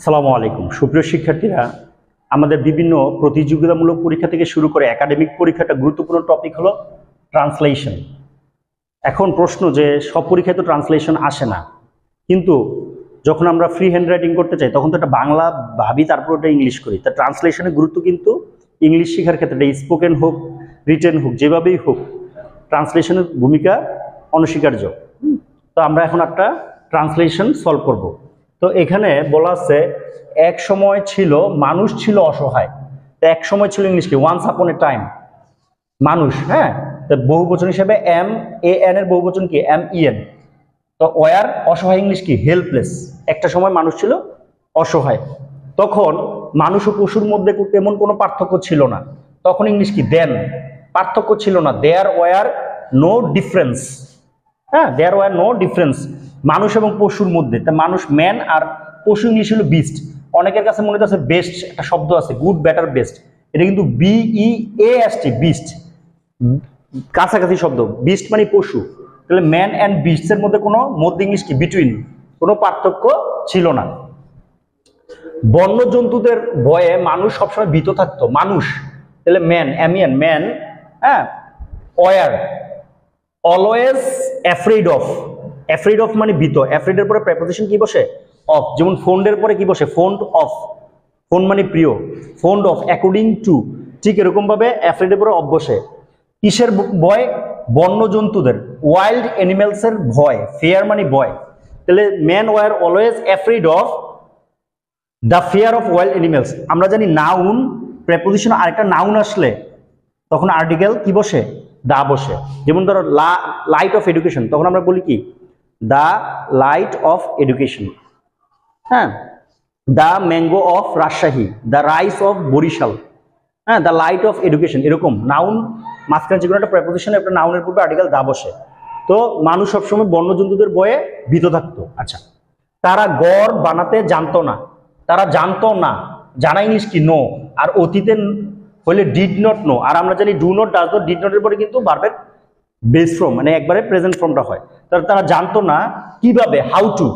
আসসালামু আলাইকুম সুপ্রিয় শিক্ষার্থীরা, আমাদের বিভিন্ন প্রতিযোগিতামূলক পরীক্ষা থেকে শুরু করে একাডেমিক পরীক্ষাটা গুরুত্বপূর্ণ টপিক হলো ট্রান্সলেশন। এখন প্রশ্ন যে সব পরীক্ষায় তো ট্রান্সলেশন আসে না, কিন্তু যখন আমরা ফ্রি হ্যান্ড রাইটিং করতে চাই তখন তো একটা বাংলা ভাবি, তারপর ওটা ইংলিশ করি। তা ট্রান্সলেশনের গুরুত্ব কিন্তু ইংলিশ শেখার ক্ষেত্রে স্পোকেন হোক, রিটেন হোক, যেভাবেই হোক ট্রান্সলেশনের ভূমিকা অনস্বীকার্য। তো আমরা এখন একটা ট্রান্সলেশন সলভ করব। তো এখানে বলা আছে এক সময় ছিল, মানুষ ছিল অসহায়। তো এক সময় ছিল ইংলিশ কি, ওয়ান্স আপন এ টাইম। মানুষ, হ্যাঁ, তো বহুবচন হিসেবে এম এ এন এর বহুবচন কি, এম ই এন। তো ওয়ার অসহায় ইংলিশ কি, হেল্পলেস। একটা সময় মানুষ ছিল অসহায়, তখন মানুষ ও পশুর মধ্যে তেমন কোনো পার্থক্য ছিল না। তখন ইংলিশ কি, দেন। পার্থক্য ছিল না, দেয়ার ওয়ার নো ডিফারেন্স। হ্যাঁ, দেয়ার ওয়ার নো ডিফারেন্স মানুষ এবং পশুর মধ্যে। তা মানুষ ম্যান, আর পশু ইংলিশ হলো বিস্ট। অনেকের কাছে মনে হচ্ছে বেস্ট একটা শব্দ আছে, গুড, বেটার, বেস্ট, এটা কিন্তু BEAST, বিস্ট, কাছাকাছি শব্দ। বিস্ট মানে পশু, তাহলে ম্যান অ্যান্ড বিস্টস এর মধ্যে কোনো মধ্য ইংলিশ কি, বিটুইন, কোনো পার্থক্য ছিল না। বন্য জন্তুদের ভয়ে মানুষ সবসময় ভীত থাকতো। মানুষ, তাহলে ম্যান, এমিয়ান, ম্যান, হ্যাঁ, war always afraid of. Afraid of মানে ভীত। অ্যাফ্রেড এর পরে প্রেপোজিশন কি বসে, অফ। যেমন ফোন্ডের পরে কি বসে, ফোন্ড অফ। ফোন মানে প্রিয়, ফোন্ড অফ, অ্যাকর্ডিং টু। ঠিক এরকম ভাবে অ্যাফ্রেড এর পরে অফ বসে। কিসের ভয়, বন্য জন্তুদের, ওয়াইল্ড অ্যানিমেলস এর ভয়। ফেয়ার মানে ভয়, তাহলে man war always afraid of the fear of wild animals. আমরা জানি নাউন প্রেপোজিশন আরেকটা নাউন আসলে তখন আর্টিকেল কি বসে, দা বসে। যেমন ধরো লাইট অফ এডুকেশন, তখন আমরা বলি কি, দ্য লাইট অফ এডুকেশন। হ্যাঁ, the mango of Rajshahi, the rice of Barisal. হ্যাঁ, দ্য লাইট অফ এডুকেশন। এরকম নাউন মাঝখানে যে কোনো একটা প্রেপোজিশন, একটা নাউনের পূর্বে আর্টিকেল দা বসে। তো মানুষ সবসময় বন্যজন্তুদের ভয়ে ভীত থাকতো। আচ্ছা, তারা গড় বানাতে জানতো না। তারা জানতো না, জানা ইংলিশ কি, নো। আর অতীতে হলে ডিড নট নো। আর আমরা জানি do not, does not, did নটের পরে কিন্তু ভার্বের বেস ফর্ম, মানে একবারে প্রেজেন্ট ফর্মটা হয়। তারা জানতো না কিভাবে, হাউ টু।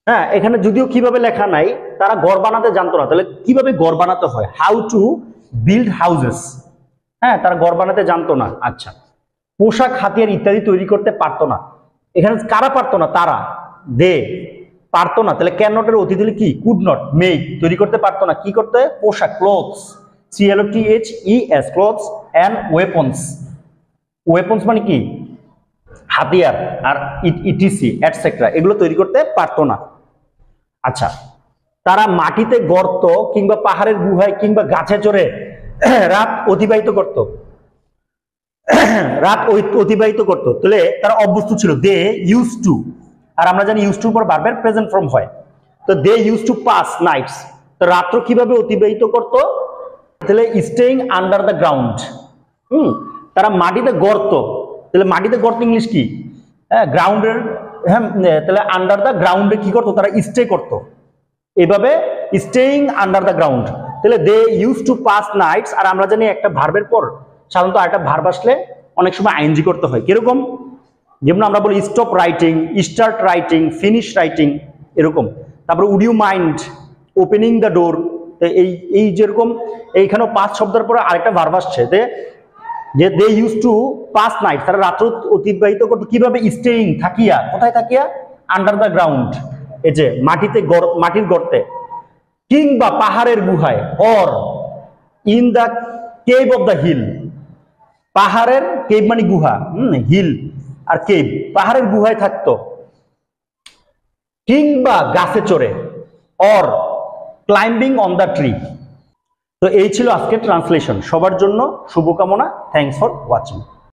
হ্যাঁ, এখানে যদিও কিভাবে লেখা নাই, তারা ঘর বানাতে জানতো না। তাহলে কিভাবে ঘর বানাতে হয়, হাউ টু বিল্ড হাউসেস। হ্যাঁ, তারা ঘর বানাতে জানতো না। আচ্ছা, পোশাক, হাতিয়ার ইত্যাদি তৈরি করতে পারতো না। এখানে কারা পারতো না, তারা, দে পারতো না। তাহলে ক্যান নটের অতীত হলে কি, কুড নট, মেক, তৈরি করতে পারতো না। কি করতে, পোশাক, clothes, CLOTHES, clothes, and weapons. Weapons মানে কি, হাতিয়ার, আর ইটিসি এটসেট্রা, এগুলো তৈরি করতে পারতো না। আচ্ছা, তারা মাটিতে গর্ত কিংবা পাহাড়ের গুহায় কিংবা গাছে চড়ে রাত অতিবাহিত করত। তাহলে তারা অভ্যস্ত ছিল, দে ইউজ টু। আর আমরা জানি ইউজ টুর পর ভার্বের প্রেজেন্ট ফর্ম হয়। তো they use to pass nights. তো রাত্র কিভাবে অতিবাহিত করত, তাহলে স্টেইং আন্ডার দ্য গ্রাউন্ড। তারা মাটিতে গর্ত, তাহলে মাটিতে গর্ত ইংলিশ কি, হ্যাঁ, গ্রাউন্ডের। হ্যাঁ, তাহলে আন্ডার দ্য গ্রাউন্ডে কি করতো, তারা স্টে করতো। এইভাবে স্টেইং আন্ডার দ্য গ্রাউন্ড। তাহলে they use to pass nights. আর আমরা জানি একটা ভার্বের পর সাধারণত আরেকটা ভার্ব আসলে অনেক সময় আইএনজি করতে হয়। কিরকম, যেমন আমরা বলি stop writing, start writing, finish writing, এরকম। তারপরে would you mind opening the door. এই যেরকম এইখানেও পাঁচ শব্দের পরে আরেকটা ভার্ব আসছে, যে they use to pass night, তারা রাত্র অতিবাহিত করতো কিভাবে, স্টেইং, থাকিয়া। কোথায় থাকিয়া, আন্ডার দ্য গ্রাউন্ড, এই যে মাটিতে, মাটির গর্তে, কিংবা পাহাড়ের গুহায়, or in the cave of the hill. পাহাড়ের, কেভ মানে গুহা, হিল আর কেভ, পাহাড়ের গুহায় থাকতো, কিংবা গাছে চড়ে, or climbing on the tree. তো এই ছিল আজকের ট্রান্সলেশন। সবার জন্য শুভকামনা। Thanks for watching.